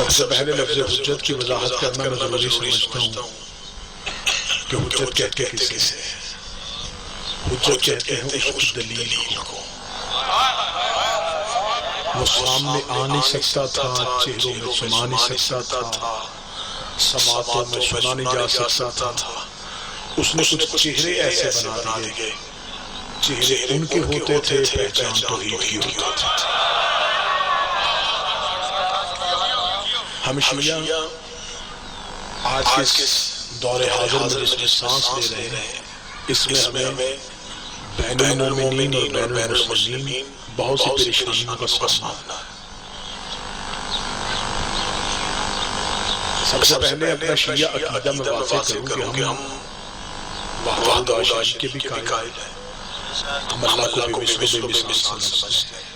سب سے پہلے لفظ حجت کی وضاحت کرنا میں ضروری سمجھتا ہوں کہ حجت کہتے کسے حجت کہتے ہیں اس دلیل کو وہ سامنے آ نہیں سکتا تھا، چہروں میں سما نہیں سکتا تھا، سماعتوں میں سنا نہیں جا سکتا تھا، اس نے کچھ چہرے ایسے بنا دیے، چہرے ان کے ہوتے تھے، پہچان توحید کی ہوتی تھی۔ ہم شیعہ آج کے دور حاضر میں جس میں سانس لے رہے ہیں، اس میں ہمیں بین المومنین اور بین المسلمین بہت سی پریشانیوں کا سامنا ہے۔ سب سے پہلے اپنا شیعہ عقیدہ میں واضح کروں کہ ہم وحدت الوجود کے بھی قائل ہیں، ہم اللہ کو بے مثل بے مثال سمجھتے ہیں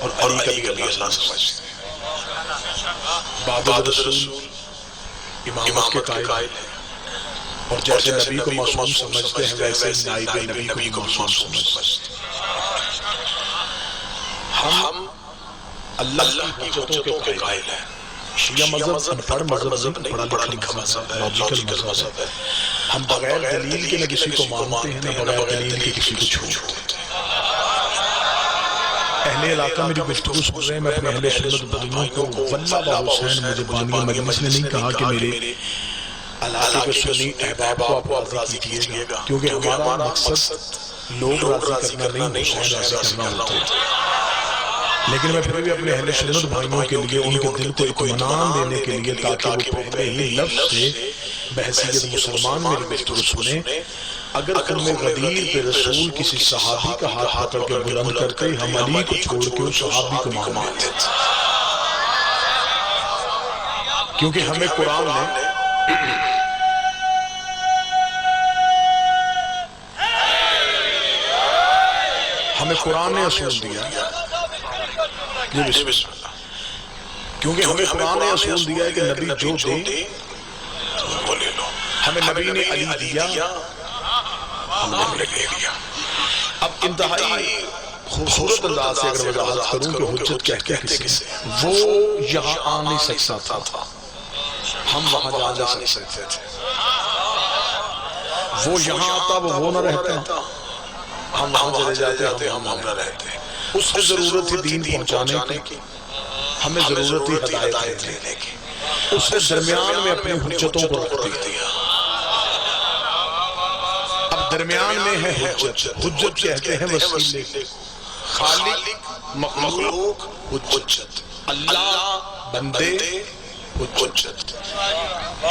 اور علی کا بھی اللہ سمجھتے ہیں، بعد رسول امامت کے قائل ہیں، اور جیسے نبی کو معصوم سمجھتے ہیں ویسے نائب نبی کو معصوم سمجھتے ہیں۔ ہم اللہ کی حجتوں کے قائل ہیں۔ شیعہ مذہب انپڑھ مذہب نہیں، پڑھا لکھا مذہب ہے، لاجیکل مذہب ہے۔ ہم بغیر دلیل کے نہ کسی کو مانتے ہیں، نہ بغیر دلیل کے کسی کو چھوڑتے ہیں۔ اہل علاقہ میری گفتگو سن رہے ہیں، میں اپنے اہل سنت بھائیوں کو واللہ با حسین مجھے بانی مجلس نے نہیں کہا کہ میرے علاقے کے سنی احباب کو آپ راضی کیجئے گا، کیونکہ ہمارا مقصد لوگ راضی کرنا نہیں، حسین راضی کرنا ہوتا ہے۔ لیکن میں پھر بھی اپنے اہل سنت بھائیوں کے لیے ان کے دل کو اطمینان دینے کے لیے تاکہ وہ پہلے ہی لفظ سے بحیثیت مسلمان میری گفتگو سنیں، اگر ان میں غدیر پہ رسول کسی صحابی کا ہاتھ پکڑ کے بلند کرتے، ہم علی کو چھوڑ کے اس صحابی کو مانتے تھے، کیونکہ ہمیں قرآن نے اصول دیا، کیونکہ ہمیں قرآن نے اصول دیا ہے کہ نبی جو دے وہ لے لو۔ ہمیں نبی نے علی دیا، ہم نے لے لیا۔ اب انتہائی خوبصورت انداز سے اگر وضاحت کروں کہ حجت کہتے کسے، وہ یہاں آ نہیں سکتا تھا، ہم وہاں جا نہیں سکتے تھے، وہ یہاں آتا وہ نہ رہتا، ہم وہاں چلے جاتے ہم نہ رہتے۔ اس سے ضرورت تھی دین پہنچانے کی، ہمیں ضرورت تھی ہدایت لینے کی، اس سے درمیان میں اپنی حجتوں کو رکھ دیا۔ اب درمیان میں ہے حجت، حجت کہتے ہیں وسیلے، خالق مخلوق حجت، اللہ بندے حجت،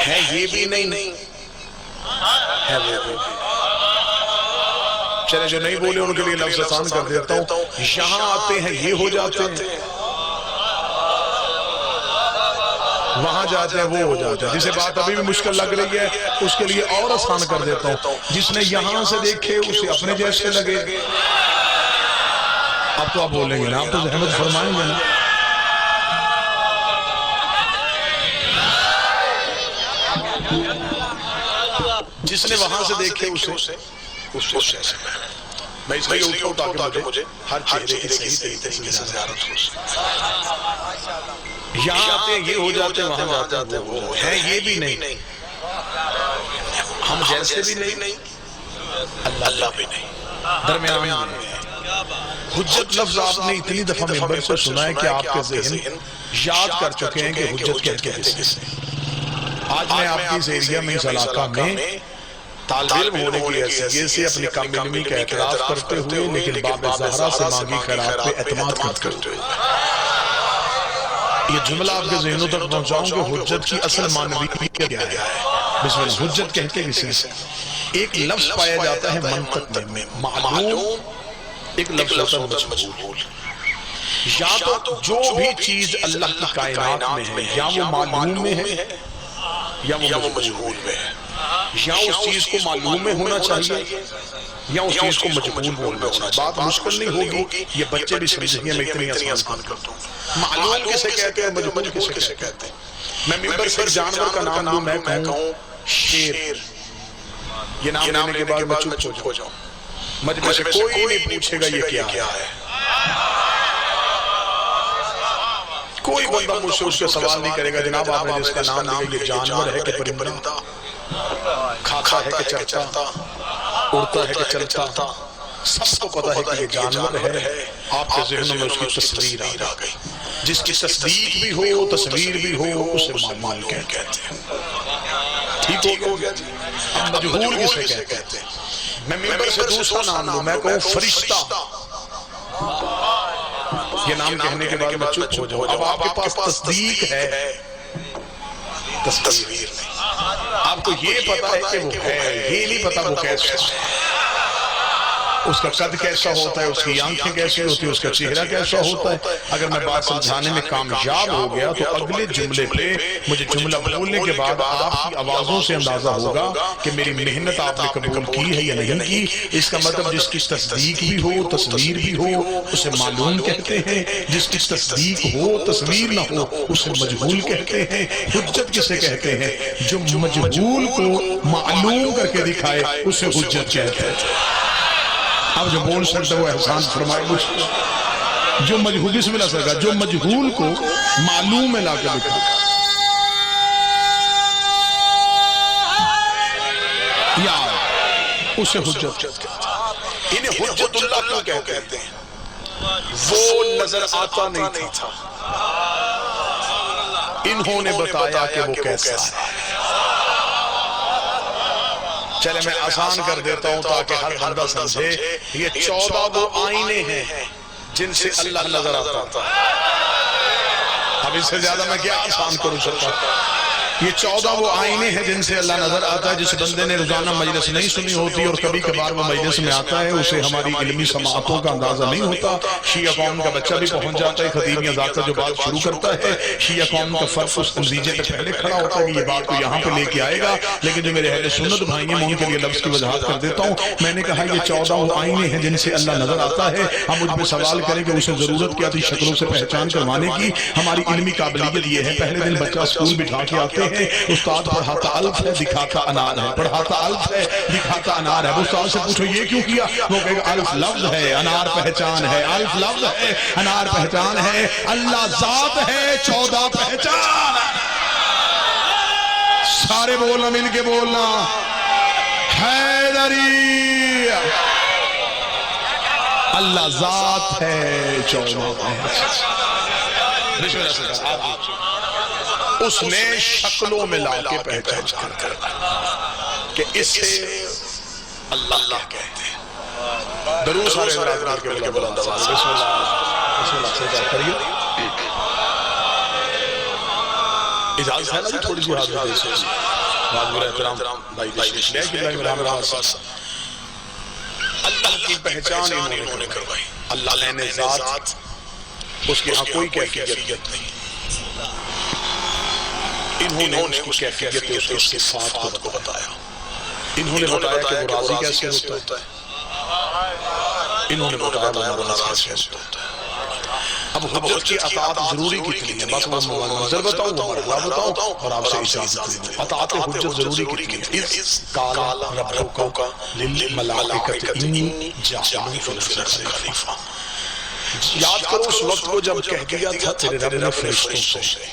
ہے یہ بھی نہیں ہے وہ بھی۔ چلے جو نہیں بولے ان کے لیے لفظ آسان کر دیتا ہوں، یہاں آتے ہیں یہ ہو جاتے ہیں، وہاں جاتے ہیں وہ ہو جاتے ہیں۔ جسے بات ابھی بھی مشکل لگ رہی ہے اس کے لیے اور آسان کر دیتا ہوں، جس نے یہاں سے دیکھے اسے اپنے جیسے لگے۔ اب تو آپ بولیں گے نا، آپ تو زحمت فرمائیں گے نا۔ جس نے وہاں سے دیکھے اسے اس جیسے میں اس لیے اٹھاؤں تاکہ مجھے ہر چہرے کی صحیح طریقے سے زیارت ہو سکے۔ یہاں آتے ہیں یہ ہو جاتے ہیں، وہاں جاتے ہیں وہ ہے یہ بھی نہیں، ہم جیسے بھی نہیں، اللہ بھی نہیں، درمیان میں۔ حجت لفظ آپ نے اتنی دفعہ ممبر سے سنا ہے کہ آپ کے ذہن یاد کر چکے ہیں کہ حجت کہتے کسے۔ آج میں آپ کی اس ایریا میں اس علاقہ میں طالب علم ہونے کی حیثیت سے اپنی کم علمی کا اعتراف کرتے ہوئے لیکن باب زہرا سے مانگی خیرات پہ اعتماد کرتے ہوئے یہ جملہ آپ کے ذہنوں تک پہنچاؤں کہ حجت کی اصل معنویت کیا ہے۔ بسم اللہ، حجت کہتے کسے؟ ایک لفظ پایا جاتا ہے منطق میں، معلوم، ایک لفظ ہوتا ہے مجہول۔ یا تو جو بھی چیز اللہ کی کائنات میں ہے یا وہ معلوم میں ہے یا وہ مجہول میں ہے، یا اس چیز کو معلوم میں ہونا چاہیے یا اس چیز کو مجہول میں ہونا چاہیے۔ بات مشکل نہیں ہوگی، یہ بچے بھی سمجھیں گے، میں اتنی آسان کرتا ہوں۔ معلوم کسے کہتے ہیں، مجہول کسے کہتے ہیں؟ میں ممبر سے جانور کا نام لوں، میں کہوں شیر، یہ نام لینے کے بعد میں چپ ہو جاؤں، مجمع سے کوئی نہیں پوچھے گا یہ کیا ہے۔ کوئی بندہ مجھ سے اس کا سوال نہیں کرے گا جناب آپ نے جس کا نام لیا یہ جانور ہے کہ پرندہ، کھاتا ہے کہ چرتا، اڑتا ہے کہ چلتا، سب کو پتا ہے کہ یہ جانور ہے، آپ کے ذہنوں میں اس کی تصویر آ گئی، جس کی تصدیق بھی ہو تصویر بھی ہو اسے معلوم کہتے ہیں۔ ٹھیک ہو گیا جی؟ اب مجہول کسے کہتے ہیں؟ میں ممبر سے دوسرا نام لوں، میں کہوں فرشتہ، یہ نام کہنے کے بعد میں چپ ہو جاؤں۔ اب آپ کے پاس تصدیق ہے، تصویر نہیں، آپ کو یہ پتا ہے کہ وہ ہے، یہ نہیں پتا وہ کیسا ہے، اس کا قد کیسا ہوتا ہے، اس کی آنکھیں کیسی ہوتی ہے، اس کا چہرہ کیسا ہوتا ہے۔ اگر میں بات سمجھانے میں کامیاب ہو گیا تو اگلے جملے پہ مجھے جملہ بولنے کے بعد آپ کی آوازوں سے اندازہ ہوگا کہ میری محنت آپ نے قبول کی ہے یا نہیں کی۔ اس کا مطلب جس کی تصدیق بھی ہو تصویر بھی ہو اسے معلوم کہتے ہیں، جس کی تصدیق ہو تصویر نہ ہو اسے مجہول کہتے ہیں۔ حجت کسے کہتے ہیں؟ جو مجہول کو معلوم کر کے دکھائے اسے حجت کہتے ہیں۔ اب جو بول سکتا وہ احسان فرمائے مجھ جو مجہول، بسم اللہ سرکار، جو مجہول کو معلوم میں لا کے دکھا یا اسے حجت کہتے ہیں۔ انہیں حجت اللہ کیوں کہتے ہیں؟ وہ نظر آتا نہیں تھا، انہوں نے بتایا کہ وہ کیسا ہے۔ چلے میں آسان کر دیتا ہوں تاکہ ہر بندہ سمجھے، یہ 14 وہ آئینے ہیں جن سے اللہ نظر آتا ہے۔ اب اس سے زیادہ میں کیا آسان کروں سکتا؟ یہ 14 وہ آئینے ہیں جن سے اللہ نظر آتا ہے۔ جس بندے نے روزانہ مجلس نہیں سنی ہوتی اور کبھی کبھار وہ مجلس میں آتا ہے اسے ہماری علمی سماعتوں کا اندازہ نہیں ہوتا۔ شیعہ قوم کا بچہ بھی پہنچ جاتا ہے، خطیب یا ذاکر جو بات شروع کرتا ہے شیعہ قوم کا فرق اس نتیجے پہ پہلے کھڑا ہوتا ہے کہ یہ بات کو یہاں پہ لے کے آئے گا، لیکن جو میرے اہل سنت بھائی ہیں میں ان کے لیے لفظ کی وضاحت کر دیتا ہوں۔ میں نے کہا یہ 14 وہ آئینے ہیں جن سے اللہ نظر آتا ہے۔ ہم مجھ پہ سوال کریں کہ اسے ضرورت کیا تھی شکلوں سے پہچان کروانے کی؟ ہماری علمی قابلیت یہ ہے، پہلے دن بچہ اسکول بٹھا کے آتے ہیں، استاد پڑھاتا الف ہے دکھاتا انار ہے، پڑھاتا الف ہے دکھاتا انار ہے۔ وہ استاد سے پوچھو یہ کیوں کیا؟ وہ کہے گا الف لفظ ہے انار پہچان ہے، الف لفظ ہے انار پہچان ہے، اللہ ذات ہے 14 پہچان۔ سارے بولنا مل کے بولنا، حیدری اللہ ذات ہے 14 پہچان۔ اس نے شکلوں میں لا کے پہچان کرنا کہ اسے اللہ کہتے ہیں۔ درود سارے حضرات کے بلکہ بلند آواز بسم اللہ سے جا کریے۔ اجازت ہے نا تھوڑی سی حاضر دے سے حاضر احترام بھائی دشنش لے کہ اللہ مرام راس اللہ کی پہچان انہوں نے کروائی۔ اللہ نے ذات اس کے ہاں کوئی کیفیت نہیں، انہوں نے اس کی کیفیت اس کے صفات کو بتایا۔ انہوں نے بتایا کہ وہ راضی کیسے ہوتا ہے، انہوں نے بتایا وہ ناراض کیسے ہوتا ہے۔ اب حجت کی اطاعت ضروری کتنی ہے؟ بس وہ منظر بتاؤں وہ مرحلہ بتاؤں اور آپ سے اجازت لیں۔ اطاعت حجت ضروری کتنی ہے؟ اذ قال ربک للملائکۃ انی جاعل فی الارض خلیفہ۔ یاد کرو اس وقت کو جب کہہ دیا تھا تیرے رب نے فرشتوں سے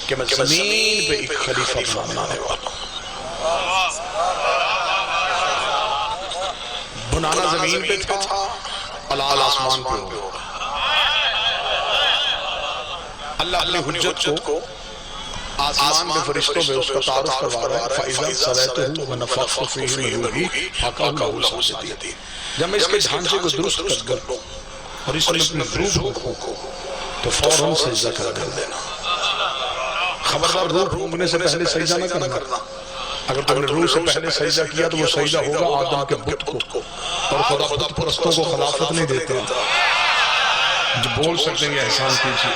کہ میں زمین پہ ایک خلیفہ بنانے والا ہوں۔ بنانا زمین پہ تھا، العال آسمان پہ ہوگا۔ اللہ اپنی حجت کو آسمان میں فرشتوں میں اس کا تعارف کروا رہا ہے۔ فَإِذَا سَوَيْتُهُ وَنَفَخْتُ فِيهِ مِنْ رُوحِي فَقَعُوا لَهُ سَاجِدِينَ۔ جب میں اس کے ڈھانچے کو درست کر لوں اور اس میں اپنی روح کو تو فوراً سجدہ کر دینا۔ خبردار روح پھونکنے سے پہلے سجدہ نہ کرنا۔ اگر تم نے روح سے پہلے سجدہ کیا تو وہ سجدہ ہوگا آدم کے بت کو، اور خدا بت پرستوں کو خلافت نہیں دیتے۔ جو بول سکتے ہیں احسان کیجیے،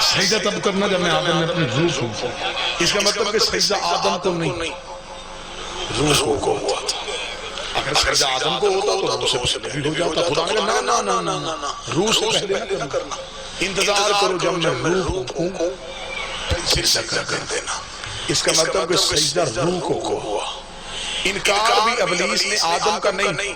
سجدہ تب کرنا جب میں آدم نے اپنی روح پھونکی۔ اس کا مطلب کہ سجدہ آدم کو نہیں روح کو ہوا تھا۔ اگر سجدہ آدم کو ہوتا تو روح سے پہلے ہو جاتا۔ خدا نے کہا نا نا نا نا روح سے پہلے نہ کرنا، انتظار کرو جب میں روح پھونکوں سجدہ کر دینا۔ اس کا مطلب کہ سجدہ روح کو ہوا۔ انکار بھی ابلیس نے آدم کا نہیں،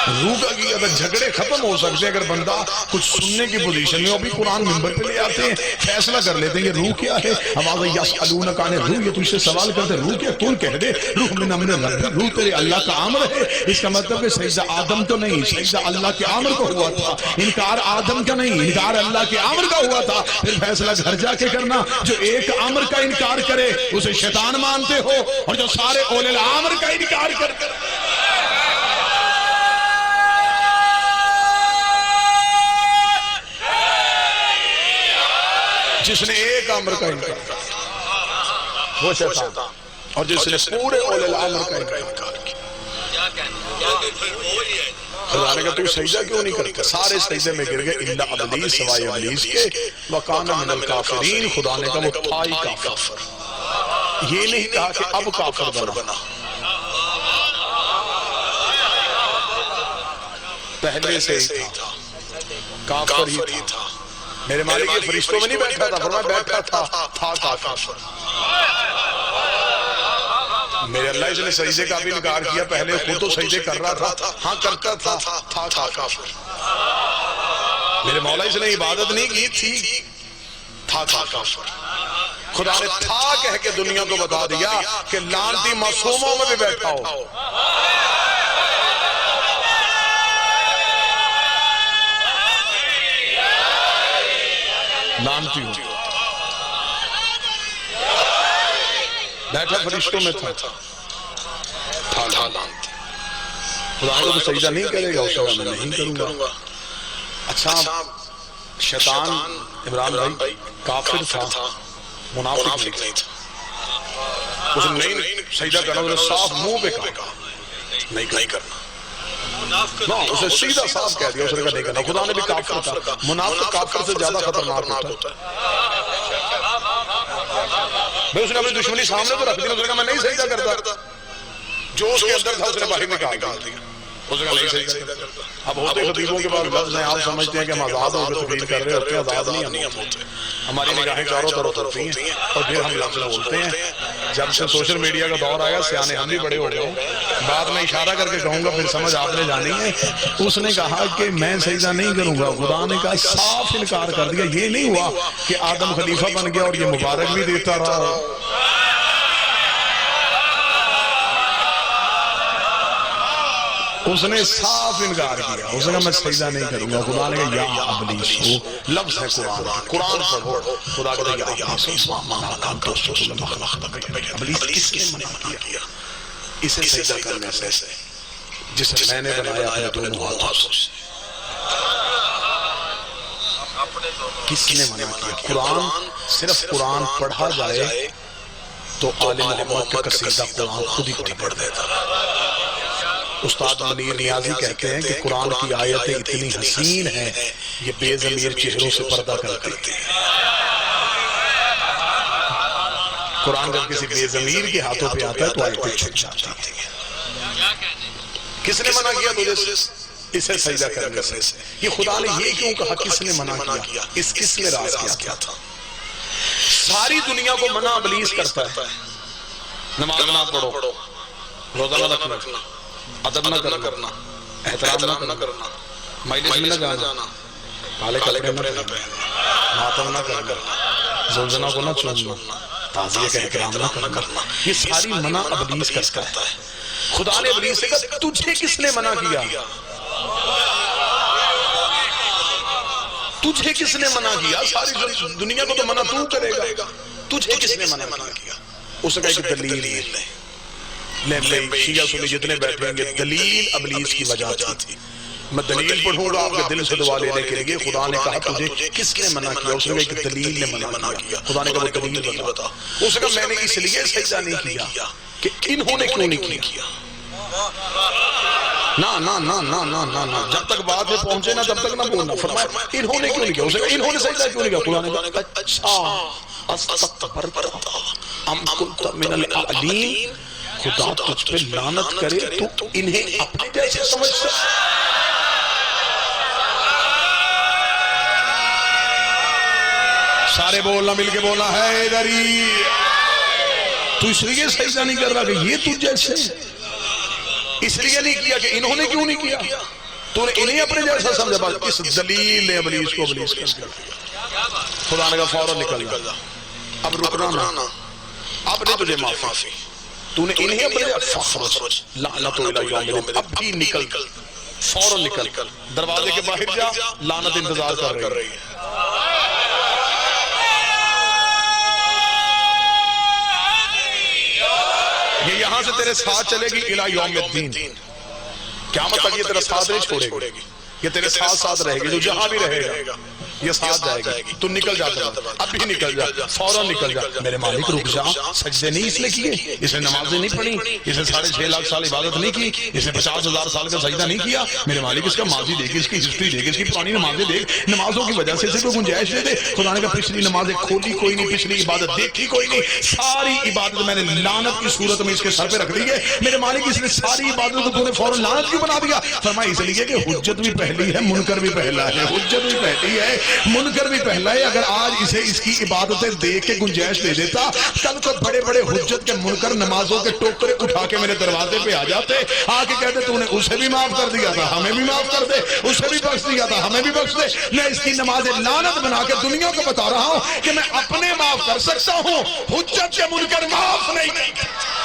روح کا کیا تھا. جھگڑے ختم ہو سکتے ہیں اگر بندہ کچھ سننے کی پوزیشن میں. ابھی قرآن ممبر پہ لے آتے ہیں, فیصلہ کر لیتے ہیں یہ روح کیا ہے. ہمارا یسألونک عن الروح, یہ تجھ سے سوال کرتے ہیں روح کیا, کون کہہ دے روح من امر رب, روح تیرے اللہ کا امر ہے. اس کا مطلب ہے سجدہ آدم تو نہیں, سجدہ اللہ کے امر کو ہوا تھا. انکار آدم کا نہیں, انکار اللہ کے امر کا ہوا تھا. پھر فیصلہ گھر جا کے کرنا. جو ایک امر کا انکار کرے اسے شیطان مانتے ہو, اور جو سارے اولل امر کا انکار کرتے جس نے ایک امر کا انکار کیا وہ شیطان, اور جس نے پورے اولل امر کا انکار کیا. خدا نے کہا تو سجدہ کیوں نہیں کرتا؟ سارے سجدے میں گر گئے الا ابلیس, سوائے ابلیس کے. وکان من الکافرین, خدا نے کہا وہ تھا ہی کافر. یہ نہیں کہا کہ اب کافر بنا, پہلے سے ہی تھا, کافر ہی تھا. میرے مالک یہ فرشتوں میں نہیں بیٹھا تھا, فرمایا بیٹھا تھا کافر. میرے اللہ اس نے سجدے کا بھی انکار کیا, پہلے خود تو سجدے کر رہا تھا, ہاں کرتا تھا کافر. میرے مولا اس نے عبادت نہیں کی تھی, تھا کافر. خدا نے تھا کہہ کے دنیا کو بتا دیا کہ لعنتی معصوموں میں بھی بیٹھا ہو. لعنتی ہو بیٹھا فرشتوں میں تھا لعنتی. خدا کو تو سجدہ نہیں کرے گا, اسے میں نہیں کروں گا. اچھا شیطان عمران بھائی کافر تھا, منافق نہیں تھا. اس نے نہیں سجدہ کرنا, اس نے صاف منہ پہ کہا نہیں کرنا. اسے سیدھا صاف کہہ دیا, اس نے کہا نہیں کرنا. خدا نے بھی کافر تھا. منافق کافر سے زیادہ خطرناک ہوتا ہے. اس نے اپنی دشمنی سامنے تو رکھ دی, اس نے کہا میں نہیں سجدہ کرتا. جو اس کے اندر تھا اس نے باہر نکال دیا, اس نے کہا نہیں سجدہ کرتا. اب ہوتے خطیبوں کے بعد لفظ ہیں, آپ سمجھتے ہیں کہ ہم آزاد ہو کے تقریر کر رہے ہوتے ہیں, آزاد نہیں ہم ہوتے. ہماری نگاہیں چاروں طرف ہوتی ہیں اور پھر ہم لفظ بولتے ہیں. جب سے سوشل میڈیا کا دور آیا, سیانے ہم بھی بڑے ہو گئے. بعد میں اشارہ کر کے کہوں گا, پھر سمجھ آپ نے جانی ہے. اس نے کہا کہ میں سجدہ نہیں کروں گا. خدا نے کہا صاف انکار کر دیا. یہ نہیں ہوا کہ آدم خلیفہ بن گیا اور یہ مبارک بھی دیتا رہا. اس نے صاف انکار کیا, اس نے کہا میں سجدہ نہیں کروں گا. خدا نے کہا یا ابلیس ہو, لفظ ہے قرآن پڑھو. خدا کہتا ہے یا ابلیس ابلیس کس نے منع کیا اسے سجدہ کرنے سے جسے میں نے بنایا اپنے دونوں ہاتھوں سے؟ کس نے منع کیا؟ قرآن صرف قرآن پڑھا جائے تو آل محمد کا قصیدہ قرآن خود ہی پڑھ دیتا. استاد منیر نیازی کہتے ہیں کہ قرآن کی آیتیں اتنی حسین ہیں یہ بے ضمیر چہروں سے پردہ کرتی ہیں. قرآن جب کسی بے ضمیر کے ہاتھوں پہ آتا ہے تو آیتیں چھپ جاتی ہیں. کس نے منع کیا تجھے اسے سجدہ کرنے سے؟ یہ خدا نے یہ کیوں کہا کس نے منع کیا؟ کس نے راز کیا تھا؟ ساری دنیا کو منع ابلیس کرتا ہے. نماز نہ پڑھو, روزہ نہ رکھنا, ادب نہ کرنا, احترام نہ کرنا, مجلس میں نہ جانا, کالے کپڑے نہ پہننا, ماتم نہ کرنا, زلزلہ کو نہ چھوڑنا, تعزیہ کا احترام نہ کرنا. یہ ساری منع ابلیس کرتا ہے. خدا نے ابلیس سے کہا تجھے کس نے منع کیا؟ تجھے کس نے منع کیا؟ ساری دنیا کو تو منع تو کرے گا, تجھے کس نے منع کیا؟ اس نے کہا کہ دلیل شیعہ سنی جتنے بیٹھیں گے دلیل ابلیس کی وجہ تھی. میں دلیل پڑھوں گا آپ کے دل سے دعا لینے کے لیے. خدا نے کہا تجھے کس نے منع کیا؟ اس نے کہا کہ دلیل نے منع کیا. خدا نے کہا وہ دلیل بتا. اس نے کہا میں نے اس لیے سجدہ نہیں کیا کہ انہوں نے کیوں نہیں کیا. نا جب تک بات میں پہنچے نا تب تک نہ بولنا. فرمایا انہوں نے کیوں نہیں کیا. اس نے کہا انہوں نے سجدہ کیوں نہیں کیا. خدا نے کہا اچھا استکبرت ام کنت من العالین. خدا تجھ پہ لعنت کرے تو انہیں اپنے جیسے سمجھتا. سارے بولنا مل کے بولنا ہے ادھری. تو اس لیے سجدہ نہیں کر رہا کہ یہ تجھ جیسے. اس لیے نہیں کیا کہ انہوں نے کیوں نہیں کیا، تو نے انہیں اپنے جیسا سمجھا، بس اس دلیل نے ابلیس کو ابلیس کر دیا۔ خدا نے کہا فوراً نکل جا، اب رکنا نہ، اب نہیں تجھے معافی، تو نے انہیں اپنے فخرج لعنت الی یوم الدین، اب بھی نکل، فوراً نکل، دروازے کے باہر جا، لعنت انتظار کر رہی ہے۔ یہ یہاں سے تیرے ساتھ چلے گی الی یوم الدین، قیامت تک یہ تیرا ساتھ نہیں چھوڑے گی، یہ تیرے ساتھ ساتھ رہے گی، جو جہاں بھی رہے گا یہ ساتھ جائے گی، تو نکل جاتا ہے، اب بھی نکل جا، فوراً نکل جا۔ میرے مالک رک جا، سجدے نہیں اس نے کیے، اس نے نمازیں نہیں پڑھی، اس نے 6.5 لاکھ سال عبادت نہیں کی، اس نے 50,000 سال کا سجدہ نہیں کیا، میرے مالک اس کا ماضی دیکھ، اس کی ہسٹری دیکھ، اس کی پرانی نمازیں دیکھ، نمازوں کی وجہ سے کوئی گنجائش نہیں دے۔ خدا نے کہا پچھلی نمازیں کھولی کوئی نہیں، پچھلی عبادت دیکھی کوئی نہیں، ساری عبادت میں نے لعنت کی صورت میں اس کے سر پہ رکھ دی ہے۔ میرے مالک اس نے ساری عبادت کو تو نے فوراً لعنت کیوں بنا دیا؟ فرمایا اس لیے کہ حجت بھی پہلی ہے، منکر بھی پہلا ہے، حجت بھی پہلی ہے، منکر بھی پہلا ہے۔ اگر آج اسے اس کی عبادتیں دیکھ کے گنجائش دے دیتا، کل تو بڑے بڑے حجت کے منکر نمازوں کے ٹوکرے اٹھا کے میرے دروازے پہ آ جاتے، آ کے کہتے تو نے اسے بھی معاف کر دیا تھا، ہمیں بھی معاف کر دے، اسے بھی بخش دیا تھا، ہمیں بھی بخش دے۔ میں اس کی نماز لعنت بنا کے دنیا کو بتا رہا ہوں کہ میں اپنے معاف کر سکتا ہوں، حجت کے منکر معاف نہیں۔